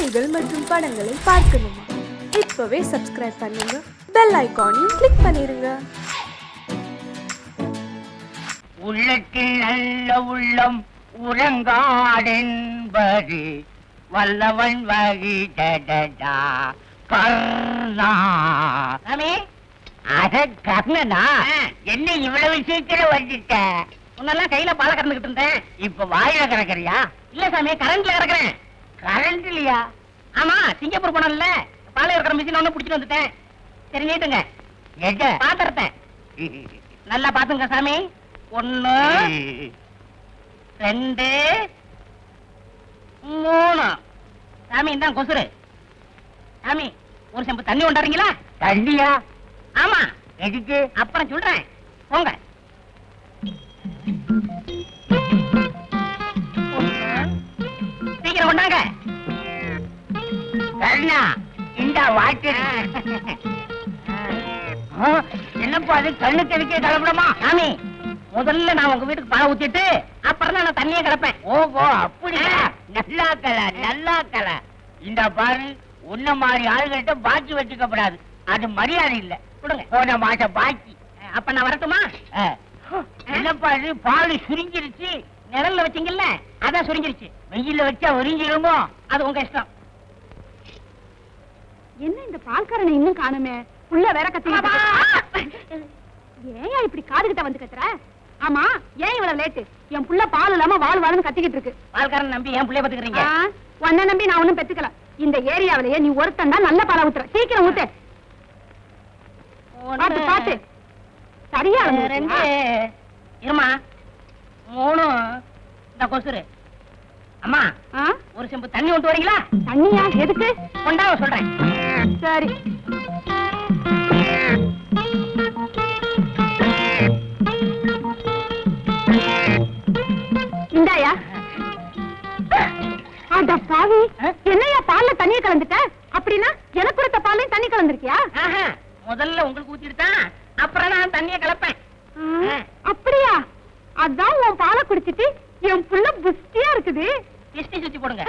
செய்திகள் மற்றும் படங்களை பார்க்கணுமா? இப்பவே சப்ஸ்கிரைப் பண்ணுங்க, பெல் ஐகானையும் கிளிக் பண்ணிருங்க. உள்ளத்தில் நல்ல உள்ளம் உறங்காடென்பது வல்லவன் வகி டடடா கர்ணா. அட கர்ணனா, என்ன இவ்வளவு சீக்கிரம் வந்துட்ட? உன்னெல்லாம் கையில பால கறந்துகிட்டு இருந்தேன், இப்ப வாயில கறக்குறியா? இல்ல சாமி, கரண்ட்ல கறக்குறேன். கரண்ட்லயா? ஆமா, சிங்கப்பூர் போனோம்ல, பாலை இருக்கிற மிஷின் ஒண்ணு புடிச்சிட்டு வந்துட்டேன். சரி நீட்டுங்க. எங்க பாத்திரத்தை நல்லா பாத்துங்க சாமி. 1 2 3. சாமி இதான் கொசுரு. சாமி ஒரு செம்பு தண்ணி கொண்டாடுறீங்களா? தண்ணியா? ஆமா. எதுக்கு? அப்புறம் சொல்றேன், போங்க. சீக்கிரம் கொண்டாங்க. கண்ணா இந்த வாட்டர் என்னப்பா அது கண்ணுக்கு எதுக்கே கலப்படமா? சாமி முதல்ல நான் உங்க வீட்டுக்கு பாலை ஊத்திட்டு அப்புறம் தான் நான் தண்ணியே கிடப்பேன். ஓஹோ அப்படியா? நல்லா கல நல்லா கல. இந்த பாரு, உன்ன மாதிரி ஆளுகிட்ட பாக்கி வச்சுக்கப்படாது, அது மரியாதை இல்ல. கொடுங்க போன மாசம் பாக்கி. அப்ப நான் வரட்டுமா? என்னப்பா இது, பால் சுருங்கிருச்சு. நிழல்ல வச்சீங்கல்ல, அதான் சுருங்கிருச்சு. வெயில்ல வச்சா உறிஞ்சிருமோ? அது உங்க இஷ்டம். என்ன இந்த பால்காரனை இன்னும் காணுமே? புள்ள வேற கத்தி. ஏன் இப்படி காதுகிட்ட வந்து கத்துற? ஆமா, ஏன் இவ்வளவு லேட்டு? என் புள்ள பால் இல்லாம வாழ் வாழ்னு கத்திக்கிட்டு இருக்கு. பால்காரன் நம்பி ஏன் புள்ளைய பத்துக்கிறீங்க? உன்னை நம்பி நான் ஒண்ணும் பெத்துக்கல. இந்த ஏரியாவிலேயே நீ ஒருத்தன் தான் நல்ல பாலை ஊத்துற. சீக்கிரம் ஊத்து. பாத்து பாத்து. சரியா 2 இருமா 3. இந்த கொசுரு. அம்மா ஒரு செம்பு தண்ணி கொண்டு வரீங்களா? தண்ணியா? எதுக்கு? கொண்டாவ சொல்றேன். சரி. இந்தாயா. அட பாவி, என்னையா பால்ல தண்ணியை கலந்துட்ட? அப்படின்னா எனக்கு கொடுத்த பாலையும் தண்ணி கலந்துருக்கியா? முதல்ல உங்களுக்கு ஊத்திட்டுதான் அப்புறம் நான் தண்ணியை கலப்பேன். அப்படியா? அதான் உன் பாலை குடிச்சிட்டு என் புள்ள புஷ்டியா இருக்குது. திஷ்டி சுத்தி போடுங்க.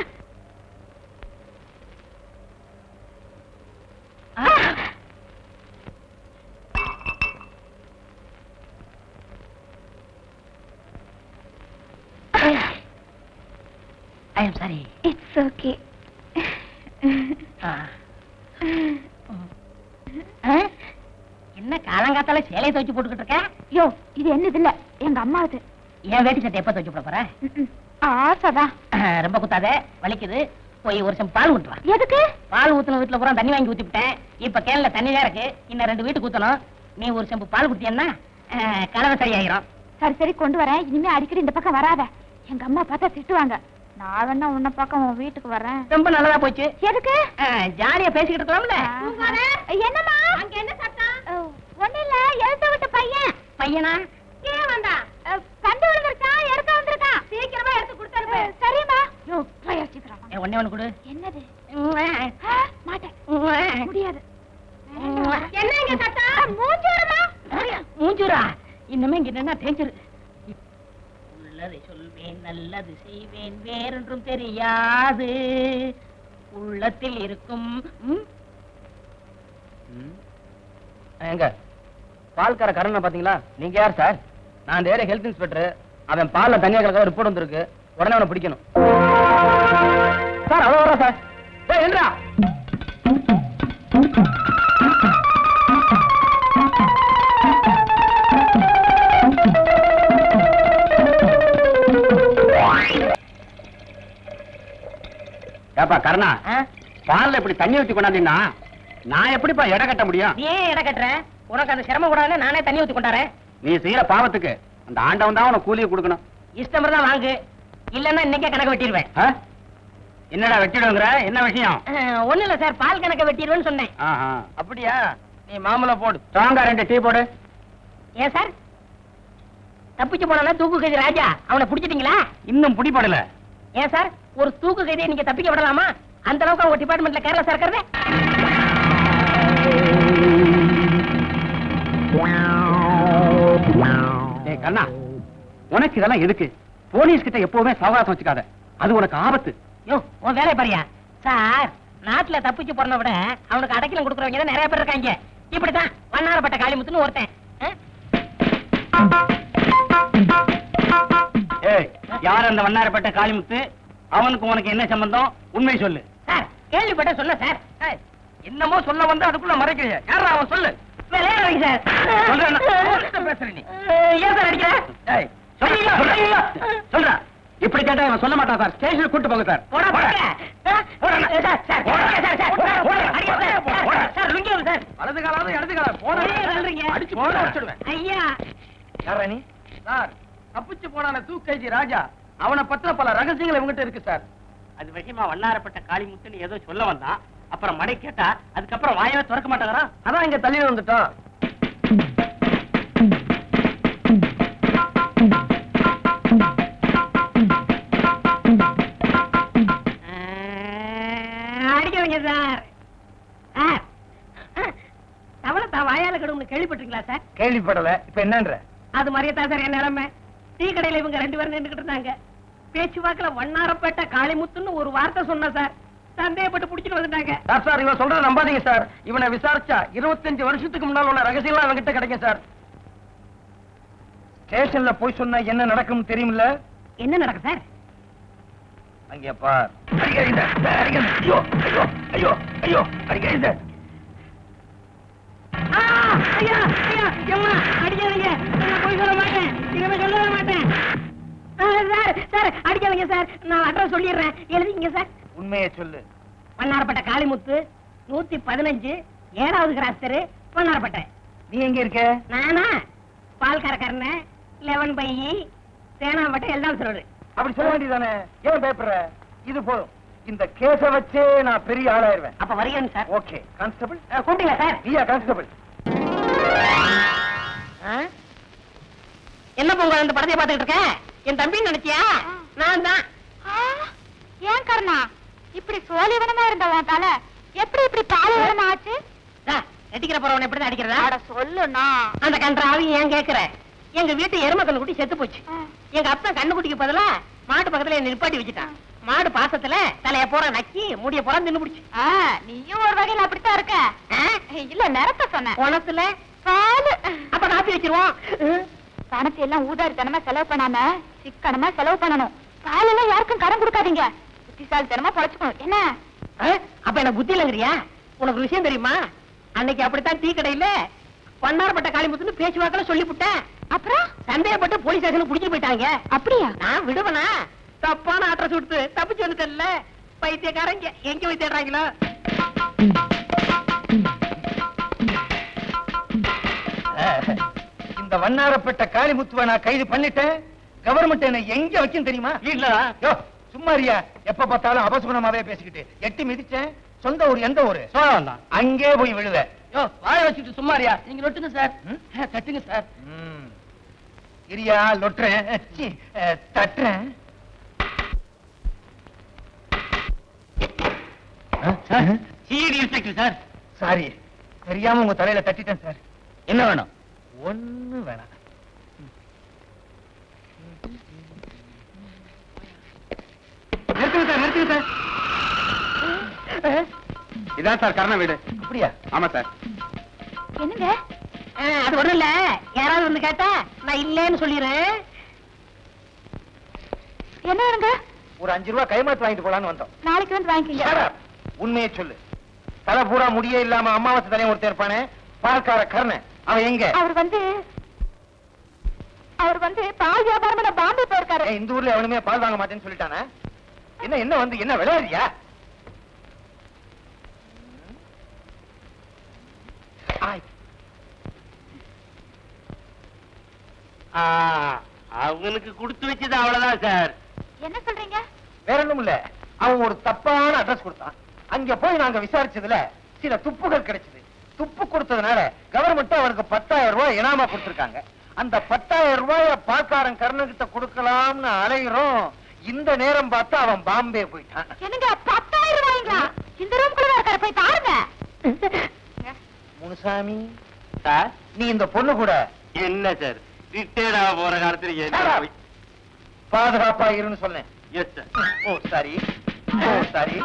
I am sorry. It's okay. என்ன காலங்காத்தால சேலையை துவைச்சு போட்டுக்கிட்டு இருக்க? யோ, இது என்னது இல்ல, எங்க அம்மாவது. என் வேட்டி சட்டை எப்ப துவைச்சு போட போற? ஆசைதான். ரொம்ப குத்தாத, வலிக்குது. போய் ஒரு செம்பு பால் ஊத்துவா. எதுக்கு? பால் ஊத்துன வீட்டுல பூரா தண்ணி வாங்கி ஊத்திவிட்டேன். இப்ப கேன்ல தண்ணி தான் இருக்கு, இன்னும் 2 வீட்டுக்கு ஊத்தணும். நீ ஒரு செம்பு பால் குடிச்சேன்னா கலவை சரியாயிரும். சரி சரி, கொண்டு வரேன். இனிமே அடிக்கடி இந்த பக்கம் வராத, எங்க அம்மா பார்த்தா திட்டுவாங்க. நான் வேணா உன்ன பக்கம் உன் வீட்டுக்கு வரேன். ரொம்ப நல்லதா போச்சு. எதுக்கு? ஜாலியா பேசிக்கிட்டு இருக்கலாம்ல. என்னம்மா அங்க என்ன சத்தம்? ஒண்ணு இல்ல, எழுத்த விட்ட பையன். பையனா? ஏன் வந்தா? கண்டு விழுந்துருக்கா, எடுக்க வந்திருக்கா. சீக்கிரமா எடுத்து கொடுத்தாரு. சரிம்மா. யோ, போய் சீக்கிரம். ஒண்ணு கொடு. என்னது? மாட்டேன், முடியாது. என்ன இங்க சத்தம்? மூஞ்சூரமா? மூஞ்சூரா? இன்னுமே இங்க என்ன தேஞ்சிரு. உள்ளதை சொல்வேன், நல்லது செய்வேன், வேறொன்றும் தெரியாது. உள்ளத்தில் இருக்கும். எங்க பால்கார கரணை பாத்தீங்களா? நீங்க யார் சார்? நான் இந்த ஏரியா ஹெல்த் இன்ஸ்பெக்டர். அவன் பால்ல தனியா கலக்க ரிப்போர்ட் வந்திருக்கு, உடனே அவனை பிடிக்கணும் சார். அவ்வளவு வரா சார். என்னடா ஏப்பா கருணா, பால்ல இப்படி தண்ணி ஊத்தி கொண்டாந்தீங்கன்னா நான் எப்படிப்பா எடை கட்ட முடியும்? ஏன் எடை கட்டுற? உனக்கு அந்த சிரமம் கூடாதுன்னு நானே தண்ணி ஊத்தி கொண்டாரேன். நீ செய்யற பாவத்துக்கு அந்த ஆண்டவன் தான் உனக்கு கூலியை கொடுக்கணும். இஷ்டம் தான் வாங்கு, இல்லன்னா இன்னைக்கே கணக்கு வெட்டிடுவேன். என்னடா வெட்டிடுங்கிற? என்ன விஷயம்? ஒண்ணு இல்ல சார், பால் கணக்க வெட்டிடுவேன்னு சொன்னேன். அப்படியா? நீ மாமூல போடு, ஸ்ட்ராங்கா 2 டீ போடு. ஏன் சார் தப்பிச்சு போனா தூக்கு கைதி ராஜா, அவனை பிடிச்சிட்டீங்களா? இன்னும் பிடிபடல. ஏன் சார் ஒரு தூக்கு கைதியை நீங்க தப்பிக்க விடலாமா? அந்த அளவுக்கு அவங்க டிபார்ட்மெண்ட்ல கேர்லெஸ்ஸா இருக்கிறது. கண்ணா, உனக்கு இதெல்லாம் எதுக்கு? போலீஸ் கிட்ட எப்பவுமே சவகாசம் வச்சுக்காத, அது உனக்கு ஆபத்து. யோ, உன் வேலை பாரியா? சார் நாட்டுல தப்பிச்சு போறத விட அவனுக்கு அடைக்கலம் கொடுக்கறவங்க தான் நிறைய பேர் இருக்காங்க. இப்படித்தான் வண்ணாரப்பட்ட காளிமுத்துன்னு ஒருத்தன். ஏய், யார் அந்த வண்ணாரப்பட்ட காளிமுத்து? அவனுக்கு உனக்கு என்ன சம்பந்தம்? உண்மை சொல்லு. சார் கேள்விப்பட்ட சொல்ல சார். என்னமோ சொல்ல வந்து அதுக்குள்ள மறைக்கிறீங்க. யாரா அவன்? சொல்லு. விளையாடுறீங்க சார். பேசுற நீ? ஏன் சார் அடிக்கிற? ஏய், சொல்றா. இப்படி கேட்டா இவன் சொல்ல மாட்டான் சார். ஸ்டேஷனுக்கு கூட்டு போங்க சார். போடா போடா. Sir sir sir lungi sir. வலது காலாவது இடது காலம் போடா. அடிச்சு போட வச்சிடுவேன். ஐயா யாரா நீ? சார், தப்பிச்சு போனான தூக்கைதி ராஜா. அவனை பத்தின பல ரகசியங்கள் இவங்கிட்ட இருக்கு சார். அது விஷயமா வண்ணாரப்பட்ட காளிமுத்துன்னு ஏதோ சொல்ல வந்தான். அப்புறம் மடை கேட்டா அதுக்கப்புறம் வாயவே திறக்க மாட்டாங்கறா. அதான் இங்க தள்ளி வந்துட்டோம். அடிக்கவங்க சார். சார் தவளை தான் வாயால கடும்னு கேள்விப்பட்டிருக்கீங்களா சார்? கேள்விப்படல. இப்ப என்னன்ற? அது மாதிரியே தான் சார் என் நிலைமை. டீ கடையில இவங்க 2 பேரும் நின்றுகிட்டு இருந்தாங்க. பேச்சுவாக்குல வண்ணாரப்பேட்டை காளிமுத்துன்னு ஒரு வார்த்தை சொன்ன சார். சந்தேகப்பட்டு புடிச்சிட்டு வந்துட்டாங்க. சார் இவன் சொல்றத நம்பாதீங்க சார். இவனை விசாரிச்சா 25 வருஷத்துக்கு முன்னால் உள்ள ரகசியம்லாம் அவன்கிட்ட கிடைக்கும் சார். ஸ்டேஷன்ல போய் சொன்னா என்ன நடக்கும் தெரியுமில்ல? என்ன நடக்கும் சார்? அங்கே பார். அடிக்காதீங்க. அடிக்காதீங்க. ஐயோ ஐயோ ஐயோ ஐயோ அடிக்காதீங்க. ஐயா ஐயா எம்மா அடிக்காதீங்க. நான் போய் சொல்ல மாட்டேன். இனிமே சொல்லவே மாட்டேன். சார் சார் அடிக்காதீங்க சார். நான் அட்ரஸ் சொல்லிடுறேன். எழுதிங்க சார். உண்மையை சொல்லு. வண்ணாரப்பட்ட காளிமுத்து 115 7வது கிராஸ் தெரு வண்ணாரப்பட்டை. நீ எங்க இருக்க? நானா பால்காரக்காரன 11 பை தேனாம்பட்டை எல்லாம் சொல்றது. அப்படி சொல்ல வேண்டியதானே? ஏன் பேப்பர்? இது போதும். இந்த கேஸ வச்சே நான் பெரிய ஆளாயிருவேன். அப்ப வரீங்க சார். ஓகே. கான்ஸ்டபிள் கூப்பிட்டீங்களா சார்? நீயா கான்ஸ்டபிள்? என்ன பொங்க இந்த படத்தை பார்த்துக்கிட்டு இருக்கேன்? என் தம்பி நினைச்சியா? நான் தான். ஏன் கர்ணா இப்படி சோழிவனமா இருந்தவன் தலை எப்படி இப்படி பாலைவனமா ஆச்சு? நெட்டிக்கிற போறவன் எப்படிதான் அடிக்கிறதா? அட சொல்லுண்ணா. அந்த கன்றாவி ஏன் கேக்குற? எங்க வீட்டு எருமை கண்ணுக்குட்டி செத்து போச்சு. எங்க அப்பா கண்ணுக்குட்டிக்கு பதிலா மாட்டு பக்கத்துல என்ன நிப்பாட்டி வச்சுட்டான். மாடு பாசத்துல தலைய போற நக்கி முடிய போற தின்னு பிடிச்சு. நீயும் ஒரு வகையில அப்படித்தான் இருக்க. இல்ல நிறத்த சொன்ன குணத்துல பாலு. அப்ப காப்பி வச்சிருவோம். பணத்தை எல்லாம் ஊதாரித்தனமா செலவு பண்ணாம சிக்கனமா செலவு பண்ணணும். பால் எல்லாம் யாருக்கும் கடன் கொடுக்காதீங்க. புத்திசாலித்தனமா பொழைச்சுக்கணும். என்ன? அப்ப எனக்கு புத்தி இல்லங்கிறியா? உனக்கு விஷயம் தெரியுமா? அன்னைக்கு அப்படித்தான் டீ கடையில வண்ணாரப்பட்ட காளிமுத்துன்னு பேச்சுவாக்கல சொல்லிவிட்டேன். அப்புறம் சந்தேகப்பட்டு போலீஸ் ஸ்டேஷனுக்கு புடிச்சு போயிட்டாங்க. அப்படியா? நான் விடுவனா? தப்பான அட்ரஸ் கொடுத்து தப்பிச்சு வந்துட்டேன்ல. பைத்தியக்காரங்க எங்க போய் தேடுறாங்களோ? இந்த வண்ணாரப்பட்ட காளிமுத்துவை நான் கைது பண்ணிட்டேன். கவர்மெண்ட் என்ன எங்க வைக்கும் தெரியுமா? இல்ல சும்மாரியா? எப்ப பார்த்தாலும் அபசுகுணமாவே பேசிக்கிட்டு எட்டி மிதிச்சேன். சொந்த ஊர் எந்த ஊரு? சோழவந்தான். அங்கே போய் விழுவ. வாய வச்சுட்டு சும்மாரியா? நீங்க நொட்டுங்க சார். தட்டுங்க சார். இரியா லொட்டுறேன். தட்டுறேன். சார் சாரி, தெரியாம உங்க தலையில தட்டிட்டேன் சார். என்ன வேணும்? ஒண்ணு வேணாம். நிறுத்துங்க சார். இதான் சார் கர்ண வீடு. அப்படியா? ஆமா சார். என்னங்க? அது ஒண்ணும் இல்ல. யாராவது வந்து கேட்டா நான் இல்லேன்னு சொல்லிடுறேன். என்ன வேணுங்க? ஒரு 5 ரூபாய் கைமாத்து வாங்கிட்டு போலான்னு வந்தோம். நாளைக்கு வந்து வாங்கிக்கங்க. உண்மையை சொல்லு. தலை பூரா முடியே இல்லாம அம்மாவாசை தலையை ஒருத்தர் இருப்பானே, பால்கார கர்ணன், அவன் எங்க? அவர் வந்து பால் வியாபாரம் பாம்பே போயிருக்காரு. இந்த ஊர்ல எவனுமே பால் வாங்க மாட்டேன்னு சொல்லிட்டானே. என்ன வந்து என்ன விளையாடுறியா? அவங்களுக்கு கொடுத்து வச்சது அவ்வளவுதான் சார். என்ன சொல்றீங்க? வேற ஒண்ணும் இல்ல. அவன் ஒரு தப்பான அட்ரஸ் கொடுத்தான். அங்க போய் நாங்க விசாரிச்சதுல சில துப்புகள் கிடைச்சது. துப்பு கொடுத்ததுனால கவர்மெண்ட் அவனுக்கு 10,000 ரூபாய் இனாமா கொடுத்திருக்காங்க. அந்த 10,000 ரூபாய பால்காரன் கர்ணகிட்ட கொடுக்கலாம்னு அலைகிறோம். இந்த நேரம் பார்த்து அவன் பாம்பே போயிட்டான். என்னங்க 10,000 ரூபாய்ங்களா? இந்த ரூம்குள்ள இருக்காரு, போய் பாருங்க. முனுசாமி சார், நீ இந்த பொண்ணு கூட என்ன சார் ரிட்டையர்ட் ஆக போற காலத்துல பாதுகாப்பா இருன்னு சொன்னேன். Yes sir. Oh sorry.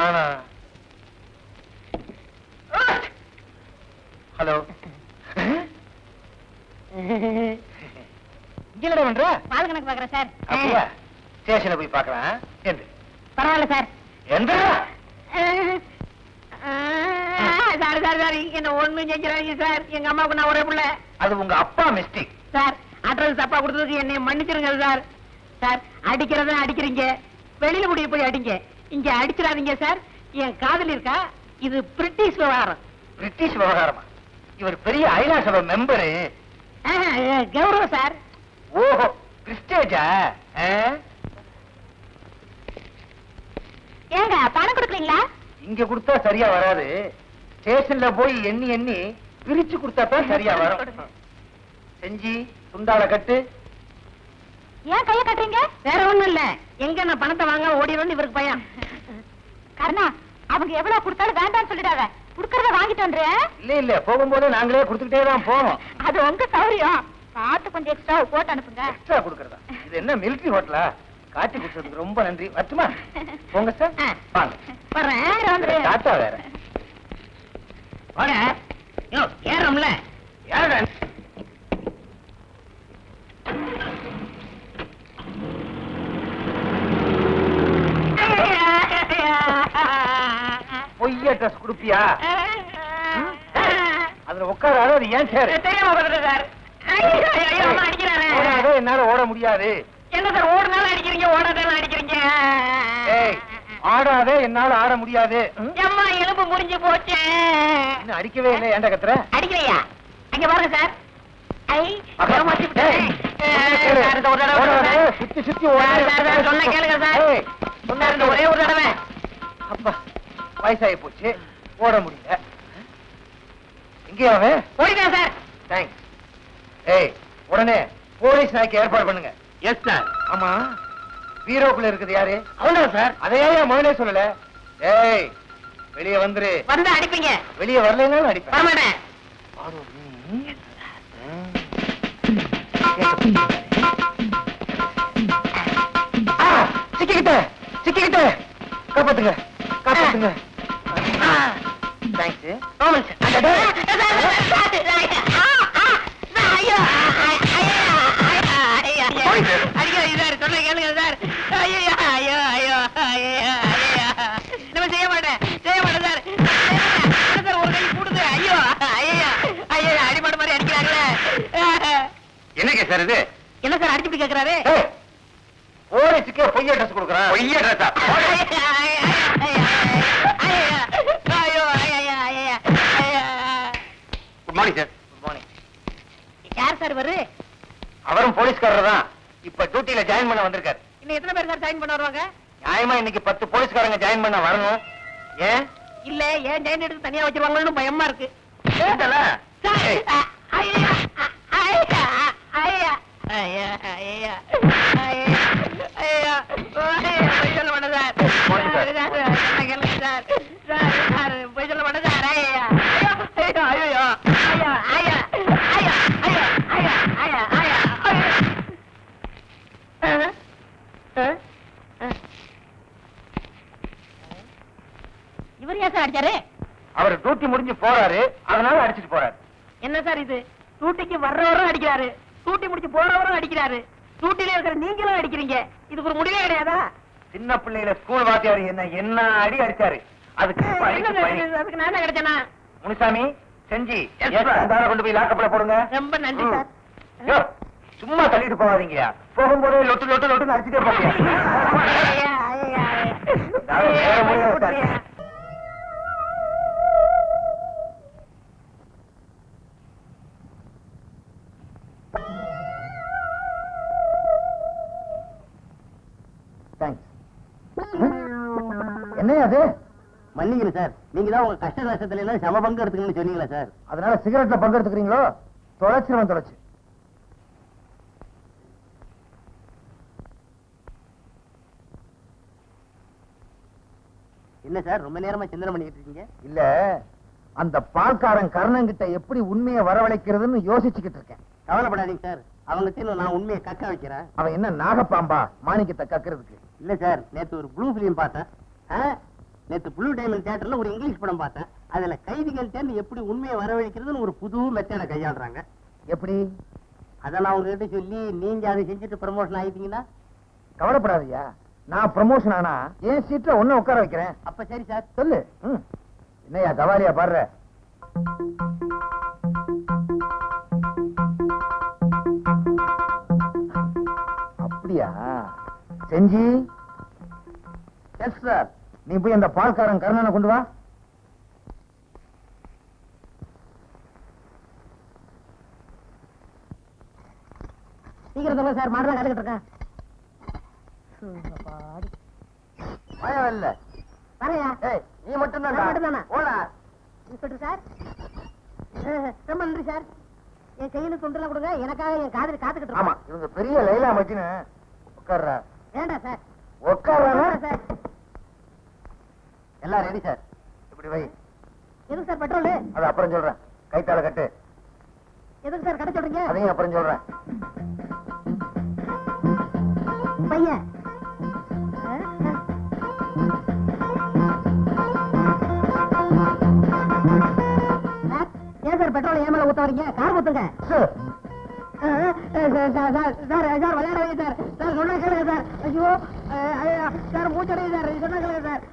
காணா. ஹலோ. இங்கட பண்ற? பால் கணக்கு பாக்குறேன் சார். அப்படியா? ஸ்டேஷன்ல போய் பார்க்கலாம். எந்த? பரவாயில்ல சார். எந்த? சார் சார் சார் என்ன ஒண்ணு செஞ்சிடாதீங்க சார். எங்க அம்மாவுக்கு நான் ஒரே பிள்ளை. அது உங்க அப்பா மிஸ்டேக். சார் அட்ரஸ் தப்பா கொடுத்ததுக்கு என்னை மன்னிச்சிருங்க சார். சார் அடிக்கிறத அடிக்கிறீங்க, வெளியில முடிய போய் அடிங்க, இங்க அடிச்சிடாதீங்க சார். என் காதல் இருக்கா, இது பிரிட்டிஷ் விவகாரம். பிரிட்டிஷ் விவகாரமா? இவர் பெரிய ஐநா சபை மெம்பரு. கௌரவம் சார். ஓஹோ, கிறிஸ்டேஜா? ஏங்க பணம் கொடுக்குறீங்களா? இங்க கொடுத்தா சரியா வராது. ஸ்டேஷன்ல போய் எண்ணி எண்ணி பிரிச்சு கொடுத்தா தான் சரியா வரும். செஞ்சி துண்டால கட்டு. ஏன் கைய கட்டுறீங்க? வேற ஒண்ணும் இல்ல, எங்க நான் பணத்தை வாங்க ஓடிடும்னு இவருக்கு பயம். கருணா, அவங்க எவ்வளவு கொடுத்தாலும் வேண்டாம்னு சொல்லிடாத. குடுக்கறத வாங்கிட்டு வந்துறேன். இல்ல இல்ல, போகும்போது நாங்களே கொடுத்துக்கிட்டே தான் போவோம். அது உங்க சௌரியம். பார்த்து கொஞ்சம் எக்ஸ்ட்ரா போட்டு அனுப்புங்க. எக்ஸ்ட்ரா கொடுக்கறதா? இது என்ன மிலிட்டரி ஹோட்டலா? காட்டி கொடுத்ததுக்கு ரொம்ப நன்றி. வரட்டுமா? போங்க சார். வாங்க. வர்றேன். டாட்டா வேற. வாங்க. யோ ஏறோம்ல. யாரடா? பொய்ய ட்ரெஸ் குடுப்பியா? அதுல உட்காராத. அது ஏன் சார்? தெரியாம வந்துட்டேன் சார். ஐயோ அம்மா அடிக்கிறாரு. ஓடாத, என்னால ஓட முடியாது. என்ன சார் ஓடுனாலும் அடிக்கிறீங்க, ஓடாதாலும் அடிக்கிறீங்க. ஏய், ஆடாதே, என்னால ஆட முடியாது. அம்மா எலும்பு முறிஞ்சு போச்சு. இன்னும் அடிக்கவே இல்லை. ஏன்டா கத்துற? அடிக்கலையா? அங்க பாருங்க சார். ஐ அக்கா, ஏமாத்தி விட்டேன். ஏய், சார், இந்த ஒரு தடவை ஓடாதே, சார். சுத்தி சுத்தி சார், சார், சார், சொன்னா கேளுங்க சார். ஏய், சார், இந்த ஒரே ஒரு தடவை. அப்பா, வயசாகி போச்சு, ஓட முடியல. எங்கேயா அவன்? ஓடிட்டேன் சார். தேங்க்ஸ். ஏய், உடனே போலீஸ் நாய்க்கு ஏற்பாடு பண்ணுங்க. Yes sir. ஆமா, பீரோக்குள்ள இருக்குது யாரு? அவ்வளவு சார். அதையே முதலே சொல்லல. ஏய், வெளியே வந்துரு. வந்து அடிப்பீங்க. வெளியே வரலைன்னாலும் அடிப்பேன். வரமாட்டேன். சிக்கிக்கிட்ட சிக்கிக்கிட்ட, காப்பாத்துங்க காப்பாத்துங்க. தேங்க்ஸ். செய்ய மாட்டேன் சார். ஒரு கை கூடுது. ஐயோ ஐயா ஐயா, அடிபாடு மாதிரி அடிக்கிறாங்களே. என்ன சார் இது? என்ன சார் அடிச்சுட்டு கேக்குறாரு? போலீஸுக்கே பொய்ய ட்ரெஸ் கொடுக்குறான். பொய்ய ட்ரெஸ்ஸா? Good morning sir. Good morning. யார் சார் இவரு? அவரும் போலீஸ்காரர் தான். இப்ப டியூட்டில ஜாயின் பண்ண வந்திருக்காரு. இன்னும் எத்தனை பேர் சார் ஜாயின் பண்ண வருவாங்க? நியாயமா இன்னைக்கு 10 போலீஸ்காரங்க ஜாயின் பண்ண வரணும். ஏன்? இல்ல ஏன் ஜாயின் எடுத்து தனியா வச்சிருவாங்கன்னு பயமா இருக்கு. ஏண்டா? சார், ஏய். ஐயா ஐயா ஐயா ஐயா ஐயா ஐயா போய் சொல்ல மாட்டேன் சார். போங்க சார். கேளுங்க சார். சார் போய் சொல்ல மாட்டேன் சார். ஐயா ஐயோ ஐயோ ஐயா ஐயா ஐயா ஐயா ஐயா ஐயா ஐயா இவர் ஏன் சார் அடிச்சாரு? அவர் டியூட்டி முடிஞ்சு போறாரு, அதனால அடிச்சிட்டு போறாரு. என்ன சார் இது? டூட்டிக்கு வர்றவரும் அடிக்கிறாரு, டூட்டி முடிச்சு போறவரும் அடிக்கிறாரு, டூட்டில இருக்கிற நீங்களும் அடிக்கிறீங்க. இதுக்கு ஒரு முடிவே கிடையாதா? சின்ன பிள்ளையில ஸ்கூல் வாத்தியார் என்ன அடி அடிச்சாரு. அதுக்கு இப்ப என்ன அடிச்சு சார் பழி. இது? அதுக்கு நான் தான் கிடைச்சேனா? முனுசாமி, செஞ்சி, Yes, sir. அந்த கொண்டு போய் லாக்கப்ல போடுங்க. ரொம்ப நன்றி சார். யோ, சும்மா தள்ளிட்டு போகாதீங்க. போகும்போதே லொட்டு லொட்டு லொட்டுன்னு அடிச்சுட்டே போங்க. ஐயா, ஐயா, நான் வேற முடியாது சார். ஐயா. என்ன அது? மன்னிக்கணும் சார், நீங்க தான் உங்க கஷ்ட நஷ்டத்துல எல்லாம் சம பங்கு எடுத்துக்கணும்னு சொன்னீங்களா சார்? அதனால சிகரெட்ல பங்கெடுத்துக்கிறீங்களோ? தொலைச்சிருவன் தொலைச்சு. என்ன சார் ரொம்ப நேரமா சிந்தனை பண்ணிட்டு இருக்கீங்க? இல்ல, அந்த பால்காரன் கர்ணங்கிட்ட எப்படி உண்மையை வரவழைக்கிறதுன்னு யோசிச்சுக்கிட்டு இருக்கேன். கவலைப்படாதீங்க சார், அவங்க நான் உண்மையை கக்க வைக்கிறேன். அவன் என்ன நாகப்பாம்பா மாணிக்கத்தை கக்கிறதுக்கு? இல்ல சார், நேத்து ஒரு ப்ளூ பிலிம் பார்த்தேன். நேத்து ப்ளூ டைமண்ட் தியேட்டர்ல ஒரு இங்கிலீஷ் படம் பார்த்தேன். அதுல கைதிகள் தேர்ந்து எப்படி உண்மையை வரவழைக்கிறதுன்னு ஒரு புது மெத்தேட கையாளுறாங்க. எப்படி? அதை நான் உங்ககிட்ட சொல்லி நீங்க அதை செஞ்சுட்டு ப்ரமோஷன் ஆயிட்டீங்கன்னா? கவலைப்படாதயா, நான் ப்ரமோஷன் ஆனா என் சீட்ல ஒண்ணு உட்கார வைக்கிறேன். அப்ப சரி சார். சொல்லு. என்னையா தவாலியா பாடுற? அப்படியா? செஞ்சி. Yes sir. நீ போய் அந்த பால்காரன் கருணனை கொண்டு வா. சீக்கிரம் சொல்லுங்க சார், மாடலாம் காத்துக்கிட்டு இருக்கேன். பயம் இல்ல. வரையா? ஏய், நீ மட்டும்தான். நான் மட்டும்தானா? போடா. இன்ஸ்பெக்டர் சார், ரொம்ப நன்றி சார். என் கையில தொண்டெல்லாம் கொடுங்க, எனக்காக என் காதலி காத்துக்கிட்டு ஆமா, இருக்கோம். இவங்க பெரிய லைலா மச்சின்னு உட்கார்றா. வேண்டாம் சார். உட்கார்றா சார். எல்லாம் ரெடி சார். இப்படி வை. எதுக்கு சார் பெட்ரோல்? அது அப்புறம் சொல்றேன். கைத்தால கட்டு. எதுக்கு சார் கடை சொல்றீங்க? அதையும் அப்புறம் சொல்றேன். பையன் ஏன் சார் பெட்ரோல் ஏன் மேல ஊத்த வரீங்க? கார் ஊத்துங்க. சார் விளையாட வைங்க சார். சார் சொன்னா கேளுங்க சார். ஐயோ சார் மூச்சடைய சார். சொன்னா கேளுங்க சார்.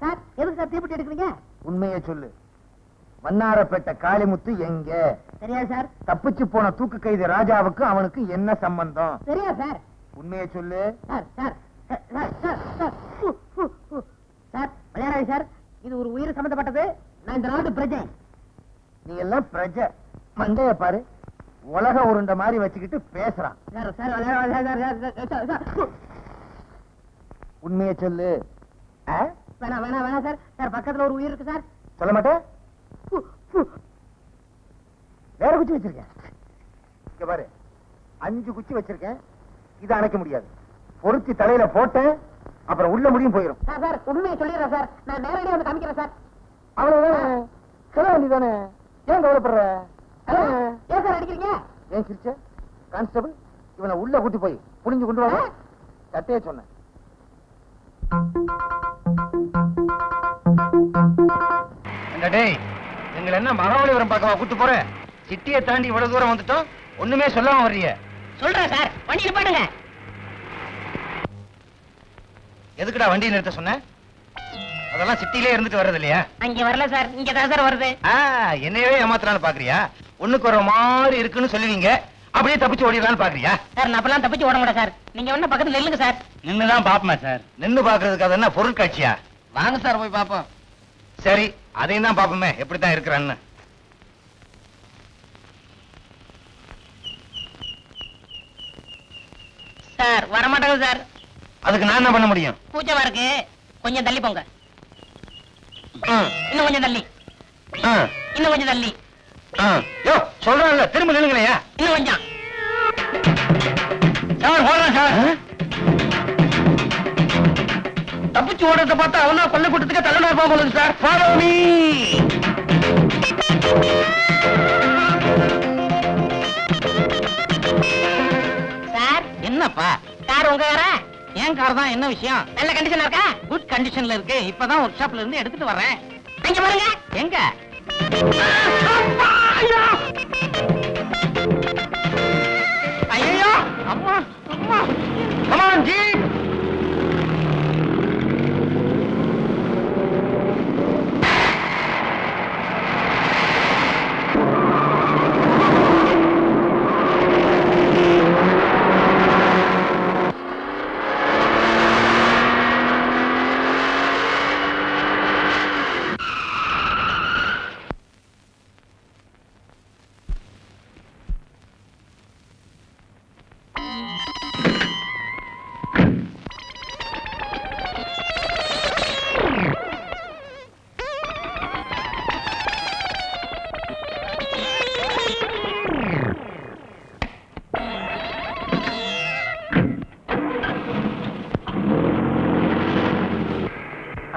சார் எதுக்கு சார் தீப்பெட்டி எடுக்கிறீங்க? உண்மையை சொல்லு. வண்ணாரப்பேட்டை காளிமுத்து எங்க? தெரியாது சார். தப்பிச்சு போன தூக்கு கைதி ராஜாவுக்கு அவனுக்கு என்ன சம்பந்தம்? தெரியாது சார். உண்மையை சொல்லு. Sir sir sir sir sir sir விளையாடாது சார். இது ஒரு உயிர் சம்பந்தப்பட்டது. நான் இந்த நாட்டு பிரஜை. நீ எல்லாம் பிரஜை. மண்டைய பாரு, உலக உருண்ட மாதிரி வச்சுக்கிட்டு பேசுறான். சார் சார் விளையாடாது சார். உண்மையை சொல்லு. வேணாம் வேணாம் வேணாம் சார். சார் பக்கத்துல ஒரு உயிர் இருக்கு சார். சொல்ல மாட்டேன். வேற குச்சி வச்சிருக்கேன். இங்க பாரு, 5 குச்சி வச்சிருக்கேன். இதை அணைக்க முடியாது. பொருத்தி தலையில போட்டேன், அப்புறம் உள்ள முடியும் போயிடும். சார் சார் உண்மையை சொல்லிடுறேன் சார். நான் நேரடியாக வந்து காமிக்கிறேன் சார். அவ்வளவுதானே? சொல்ல வேண்டியதானே? ஏன் கவலைப்படுற? ஏன் சார் அடிக்கிறீங்க? ஏன் சிரிச்ச? கான்ஸ்டபிள், இவனை உள்ள கூட்டி போய் புடிஞ்சு கொண்டு வா. சட்டையே சொன்னேன். எங்களை என்ன மகாபலிபுரம் பக்கமா கூட்டு போற? சிட்டியை தாண்டி இவ்வளவு தூரம் வந்துட்டோம், ஒண்ணுமே சொல்லாம வர்றீங்க. சொல்றேன் சார், வண்டி நிப்பாட்டுங்க. எதுக்குடா வண்டி நிறுத்த சொன்ன? அதெல்லாம் சிட்டிலே இருந்துட்டு வர்றது இல்லையா? அங்க வரல சார், இங்க தான் சார் வருது. என்னையவே ஏமாத்தலான்னு பாக்குறியா? ஒண்ணுக்கு ஒரு மாதிரி இருக்குன்னு சொல்லுவீங்க, அப்படியே தப்பிச்சு ஓடிடலான்னு பாக்குறியா? சார் நான் அப்பெல்லாம் தப்பிச்சு ஓட மாட்டேன் சார். நீங்க ஒண்ணு பக்கத்துல நில்லுங்க சார். நின்னுதான் பாப்போமா சார்? நின்னு பாக்குறதுக்கு அது என்ன பொருட்காட்சியா? வாங்க சார் போய் பாப்போம். சரி, அதையும் தான் பாப்போமே எப்படித்தான் இருக்கிறான்னு. சார் வரமாட்டேங்க சார். அதுக்கு நான் என்ன பண்ண முடியும்? கூச்சமா இருக்கு, கொஞ்சம் தள்ளி போங்க. இன்னும் கொஞ்சம் தள்ளி, இன்னும் கொஞ்சம் தள்ளி. சொல்றேன்ல, திரும்ப நில்லுங்களையா? இன்னும் கொஞ்சம். சார் போடுறேன் சார். தப்பிச்சு ஓடுறத பார்த்தா அவனா கொள்ள கூட்டத்துக்கு தலைநா போகுது சார். Follow me. சார் என்னப்பா? கார் உங்க காரா? ஏன் கார் தான், என்ன விஷயம்? நல்ல கண்டிஷனா இருக்கா? குட் கண்டிஷன்ல இருக்கு. இப்பதான் ஒர்க் ஷாப்ல இருந்து எடுத்துட்டு வரேன். அங்க பாருங்க. எங்க? ஐயோ அம்மா அம்மா. Come on, Jeep.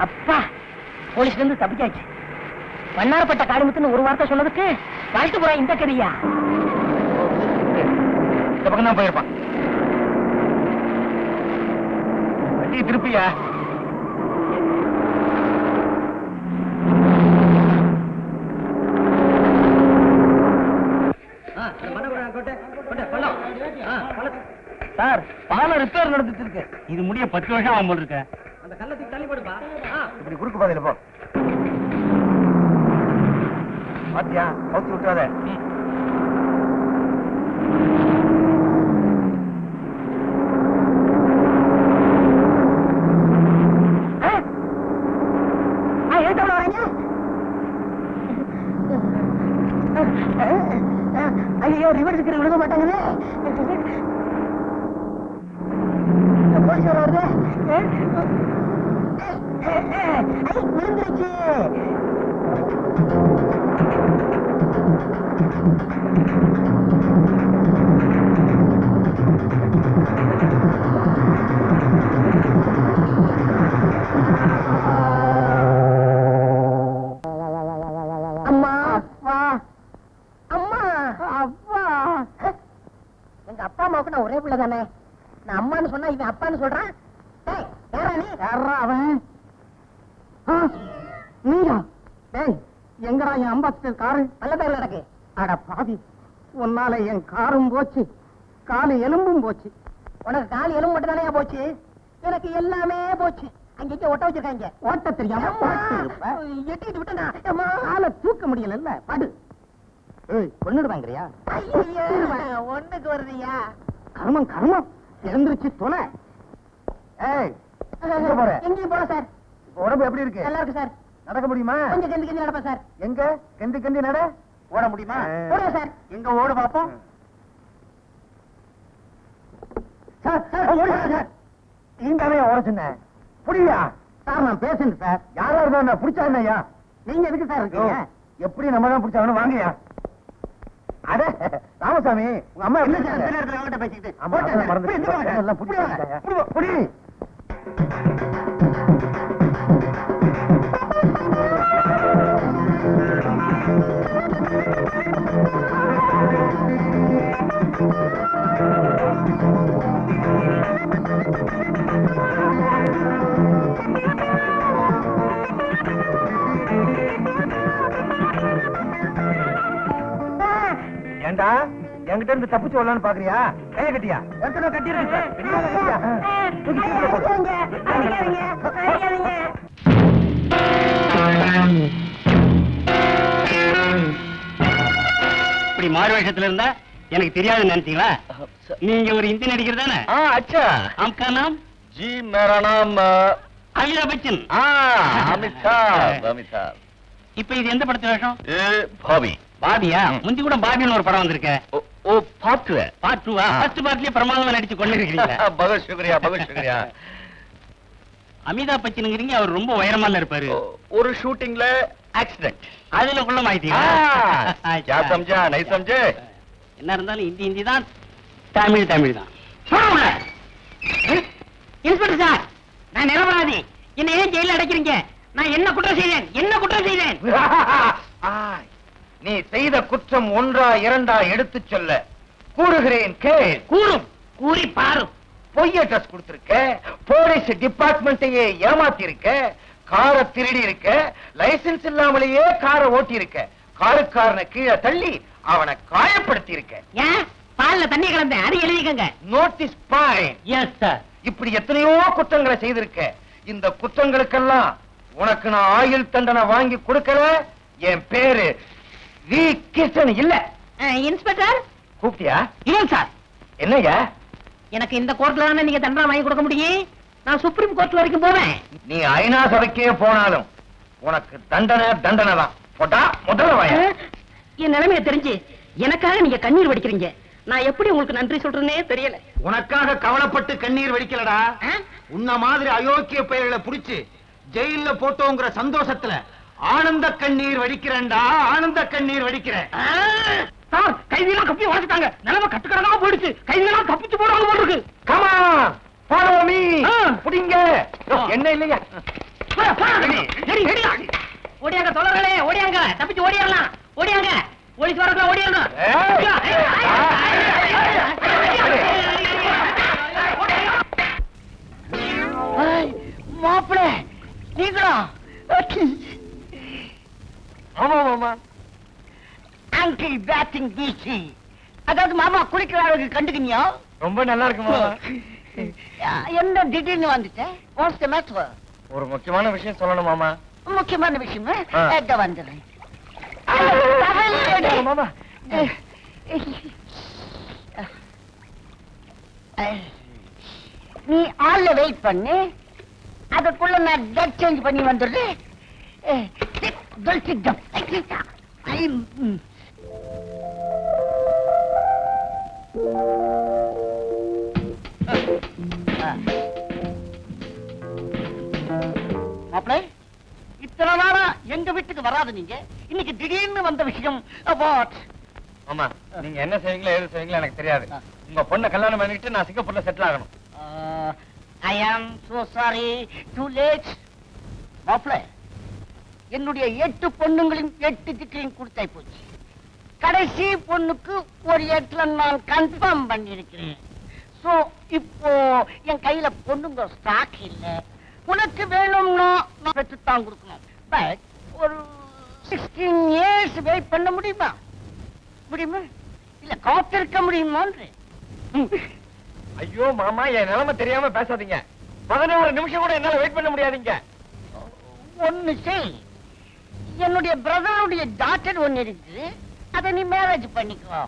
அப்பா போலீஸ்ல இருந்து தப்பிச்சாச்சு. வண்ணாரப்பட்ட காளிமுத்துன்னு ஒரு வார்த்தை சொன்னதுக்கு வளர்த்துப்புறம் இந்த கதையா? இந்த பக்கம் தான் போயிருப்பான். வண்டி திருப்பியா? சார் பாலம் ரிப்பேர் நடந்துட்டு இருக்கு. இது முடிய 10 வருஷம் ஆகும் போல இருக்க. அந்த கள்ளத்துக்கு தள்ளி போடுப்பா. இப்படி குறுக்கு பாதையில போ. பாத்தியா, கவுத்தி விட்டுறாத. ஐயோ, ரிவர்ஸ் விழுக மாட்டாங்களே. போலீஸ் வருது. விழுந்துருச்சு. அம்மா வா. அம்மா அப்பா. எங்க அப்பா அம்மாவுக்கு நான் ஒரே பிள்ளை தானே. நான் அம்மான்னு சொன்னா இவன் அப்பான்னு சொல்றான். அவன் நீயா? டேய், எங்கடா என் அம்பாசிடர் காரு? நல்லதாக நடக்கு. அட பாவி, உன்னால என் காரும் போச்சு, காலு எலும்பும் போச்சு. உனக்கு காலு எலும்பு மட்டும் தானே போச்சு, எனக்கு எல்லாமே போச்சு. அங்க ஒட்ட வச்சிருக்காங்க. ஓட்ட தெரியாம எட்டிட்டு விட்டா காலை தூக்க முடியல. படு. கொன்னுடுவாங்கறியா? ஒண்ணுக்கு வருதியா? கர்மம் கர்மம். எழுந்திருச்சு தொலை. எங்கேயும் போல சார். உடம்பு எப்படி இருக்கு? நல்லா இருக்கு சார். நடக்க முடியுமா? கொஞ்சம் கெந்தி கெந்தி நடப்பேன் சார். எங்க கெந்தி கெந்தி நட? ஓட முடியுமா? ஓடுங்க சார். எங்க ஓடு பாப்போம். நீங்கவே ஓட சொன்ன புரியா? சார் நான் பேசுறேன் சார். யாரா இருந்தா புடிச்சா என்னையா? நீங்க எதுக்கு சார் இருக்கீங்க? எப்படி நம்ம தான் பிடிச்சாங்கன்னு வாங்கயா. அட ராமசாமி, உங்க அம்மா என்ன சார் இந்த நேரத்துல அவங்ககிட்ட பேசிக்கிட்டு? புடி. ஏண்டா என்கிட்ட இருந்து தப்பிச்சு வரலான்னு பாக்குறியா? கைய கட்டியா? இப்படி மாறு வேஷத்துல இருந்தா எனக்கு தெரியாதுன்னு நினைச்சீங்களா? நீங்க ஒரு இந்தி நடிகர் தானே? अच्छा आपका नाम? जी मेरा नाम அமிதாப் பச்சன். अमिताभ இப்ப இது எந்த படத்து வேஷம்? भाभी பாபியா? முந்தி கூட பாபின்னு ஒரு படம் வந்திருக்க. ओ पार्ट 2 है பார்ட் 2வா? ஃபர்ஸ்ட் பார்ட்லயே பிரமாதமா நடிச்சு கொண்டு இருக்கீங்க. बहुत शुक्रिया அமிதாப் பச்சனுங்கிறீங்க, அவர் ரொம்ப உயரமால இருப்பாரு. ஒரு ஷூட்டிங்ல ஆக்சிடென்ட். அதுல குள்ள மாயிட்டீங்க. क्या समझा नहीं समझे? என்ன இருந்தாலும் இந்தி தான், தமிழ் தான். இன்ஸ்பெக்டர் சார், நான் நிரபராதி. என்ன ஏன் ஜெயில அடைக்கிறீங்க? நான் என்ன குற்றம் செய்தேன்? நீ செய்த குற்றம் ஒன்றா இரண்டா எடுத்துச் சொல்ல கூறுகிறேன் கேள். கூறி பாரு. பொய் அட்ரஸ் கொடுத்திருக்க, போலீஸ் டிபார்ட்மெண்ட்டையே ஏமாத்தி இருக்க, காரை திருடி இருக்க, லைசென்ஸ் இல்லாமலேயே காரை ஓட்டி இருக்க, காருக்காரனை கீழே தள்ளி அவனை காயப்படுத்தி இருக்க. ஏன் பால்ல தண்ணி கலந்த? அது எழுதிக்கங்க. Note this point. Yes sir. இப்படி எத்தனையோ குற்றங்களை செய்திருக்க. இந்த குற்றங்களுக்கெல்லாம் உனக்கு நான் ஆயுள் தண்டனை வாங்கி கொடுக்கல. என் பேரு வி கிருஷ்ணன் இல்ல. இன்ஸ்பெக்டர் கூப்பிட்டியா? இல்ல சார். என்னய்யா? எனக்கு இந்த கோர்ட்ல தானே நீங்க தண்டனை வாங்கி கொடுக்க முடியும். நான் சுப்ரீம் கோர்ட் வரைக்கும் போவேன். நீ ஐநா சபைக்கே போனாலும் உனக்கு தண்டனை தான். போட்டா முதல்ல வாயா. என் நிலைமையை தெரிஞ்சு எனக்காக நீங்க கண்ணீர் வடிக்கிறீங்க. நான் எப்படி உங்களுக்கு நன்றி சொல்றேனே தெரியல. உனக்காக கவலைப்பட்டு கண்ணீர் வடிக்கலடா. உன்ன மாதிரி அயோக்கிய பெயர்களை புடிச்சு ஜெயில போட்டோங்கிற சந்தோஷத்துல ஆனந்த கண்ணீர் வடிக்கிறேன்டா. ஆனந்த கண்ணீர் வடிக்கிறேன். சார், கைதியெல்லாம் கப்பி உடைச்சிட்டாங்க. நிலைமை கட்டுக்கடங்கா போயிடுச்சு. கைதியெல்லாம் தப்பிச்சு போடுவாங்க போல இருக்கு. Comma follow me. புடிங்க. என்ன இல்லையா? ஓடியாங்க தோழர்களே, ஓடியாங்க. தப்பிச்சு ஓடிடலாம். ஓடியாங்க. போலீஸ் வர பேட்டிங் பீச். அதாவது மாமா குளிக்கிற அளவுக்கு கண்டுக்கினியோ? ரொம்ப நல்லா இருக்கு மாமா. என்ன திடீர்னு வந்துட்டேன்? What's the matter? ஒரு முக்கியமான விஷயம் சொல்லணும் மாமா. முக்கியமான விஷயமா? எங்க வந்துடுறேன் மாமா. நீ ஆள்ல வெயிட் பண்ணு, அதுக்குள்ள நான் டெட் சேஞ்ச் பண்ணி வந்துடுறேன். மாப்பிள்ளை, இத்தனை நாளா எங்க வீட்டுக்கு வராது நீங்க, இன்னைக்கு திடீர்னு வந்த விஷயம் வாட்? மாமா, நீங்க என்ன செய்வீங்களோ எது செய்வீங்களோ எனக்கு தெரியாது. உங்க பொண்ணை கல்யாணம் பண்ணிட்டு நான் சிங்கப்பூர்ல செட்டில் ஆகணும். ஐ ஆம் சோ சாரி, டூ லேட். மாப்பிள்ளை, என்னுடைய 8 பொண்ணுங்களையும் 8 திட்டையும் கொடுத்தாய் போச்சு. கடைசி பொண்ணுக்கு ஒரு 8ல நான் கன்ஃபார்ம் பண்ணிருக்கிறேன். சோ இப்போ என் கையில பொண்ணுங்க ஸ்டாக் இல்ல. உனக்கு வேணும்னா நான் பெற்றுத்தான் கொடுக்கணும். பட் ஒரு 16 years வெயிட் பண்ண முடியுமா? முடியுமா? இல்ல காத்திருக்க முடியுமா? ஐயோ மாமா, என் நிலைமை தெரியாம பேசாதீங்க. 11 நிமிஷம் கூட என்னால வெயிட் பண்ண முடியாதீங்க. ஒண்ணு செய், என்னுடைய பிரதருடைய டாக்டர் ஒண்ணு இருக்கு, அதை நீ மேரேஜ் பண்ணிக்கோ.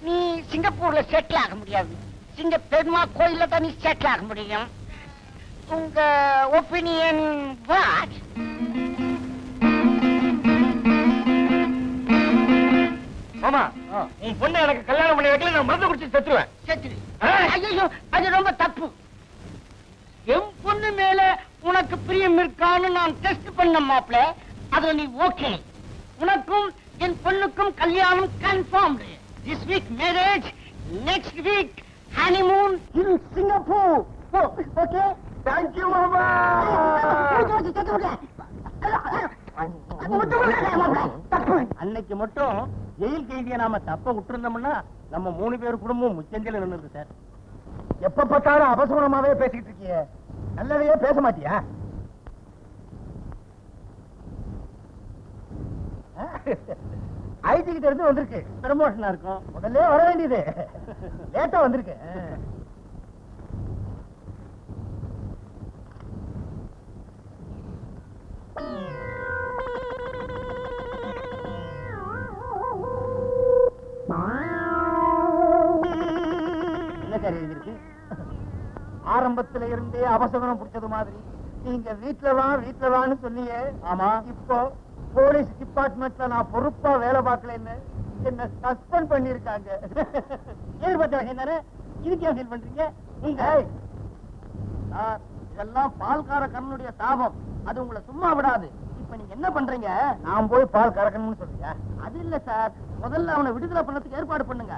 நீ சிங்கப்பூர்ல செட்டில் ஆக முடியாது, சிங்க பெருமா கோயில தான் நீ செட்டில் ஆக முடியும். உங்க ஒப்பீனியன் வாட்? மாமா, உன் பொண்ணை எனக்கு கல்யாணம் பண்ணி வைக்கல, நான் மருந்து குடிச்சு செத்துருவேன். செத்துரு. ஐயோ, அது ரொம்ப தப்பு. என் பொண்ணு மேல உனக்கு பிரியம் இருக்கான்னு நான் டெஸ்ட் பண்ண மாப்ள, அதுல நீ ஓகே. உனக்கும் என் பொண்ணுக்கும் கல்யாணம் confirmed. This week marriage, next week honeymoon in Singapore. Okay? Thank you மாமா. அன்னைக்கு மட்டும் ஜெயில் கைதியை நாம தப்ப விட்டுருந்தோம்னா நம்ம 3 பேர் குடும்பம் முச்சந்தில நின்னுருக்கு சார். எப்ப பார்த்தாலும் அபசகுணமாவே பேசிட்டு இருக்கிய, நல்லதையே பேச மாட்டியா? ஐடி கிட்ட இருந்து வந்திருக்கு, ப்ரமோஷனா இருக்கும். முதல்ல வர வேண்டியது, லேட்டா வந்திருக்கு. ஆரம்பத்துல இருந்தே அபசகுணம் பிடிச்சது மாதிரி நீங்க வீட்டுல வான்னு சொன்னீங்க. ஆமா, இப்போ போலீஸ் டிபார்ட்மெண்ட்ல நான் பொறுப்பா வேலை பார்க்கலன்னு என்ன சஸ்பெண்ட் பண்ணிருக்காங்க. இதுக்கு ஏன் ஃபீல் பண்றீங்க நீங்க? இதெல்லாம் பால்கார கண்ணனுடைய சாபம், அது உங்களை சும்மா விடாது. இப்ப நீங்க என்ன பண்றீங்க? நான் போய் பால் கறக்கணும்னு சொல்றீங்க? அது இல்ல சார், முதல்ல அவனை விடுதலை பண்ணதுக்கு ஏற்பாடு பண்ணுங்க.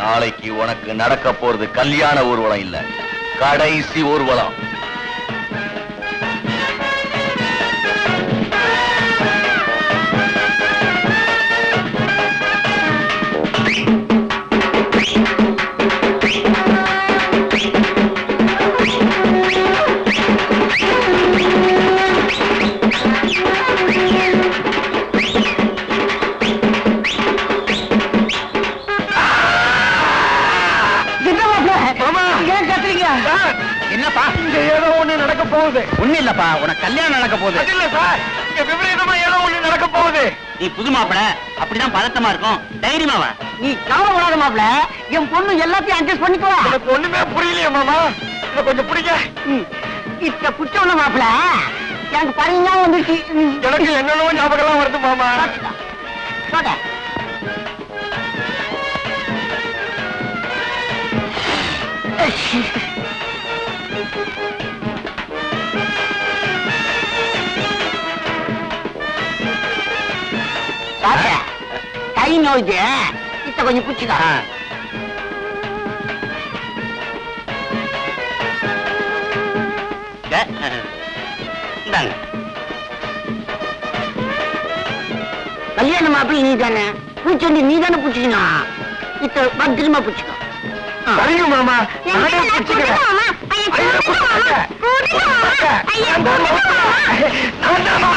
நாளைக்கு உனக்கு நடக்க போறது கல்யாண ஊர்வலம் இல்ல, கடைசி ஊர்வலம். என்னப்பா இங்க ஏதோ ஒண்ணு நடக்க போகுது. ஒண்ணு இல்லப்பா, உனக்கு கல்யாணம் நடக்க போகுது. அது இல்ல சார், இங்க விபரீதமா ஏதோ ஒண்ணு நடக்க போகுது. நீ புது மாப்பிள, அப்படிதான் பதட்டமா இருக்கும், தைரியமா வா. நீ கவலைப்படாத மாப்பிள, என் பொண்ணு எல்லாத்தையும் அட்ஜஸ்ட் பண்ணிக்குவா. எனக்கு ஒண்ணுமே புரியலையே மாமா, இத கொஞ்சம் பிடிக்க. இப்ப குச்சவன மாப்பிள, எனக்கு பரிஞ்சா வந்துருச்சு. எனக்கு என்னென்னவோ ஞாபகம் வருது மாமா. கை நோய்க்கு இத்த கொஞ்சம் பிடிச்சிக்கா. கல்யாண மாப்பிள்ளை நீ தானே, பூச்செண்டி நீ தானே பிடிச்சிக்கணும். இத்த பத்திரமா பிடிச்சிக்கோ. சரிங்க மாமா, நானே பிடிச்சுக்கிறேன். ஐயோ, பிடிச்சுக்கிறேன். நான் தான்மா.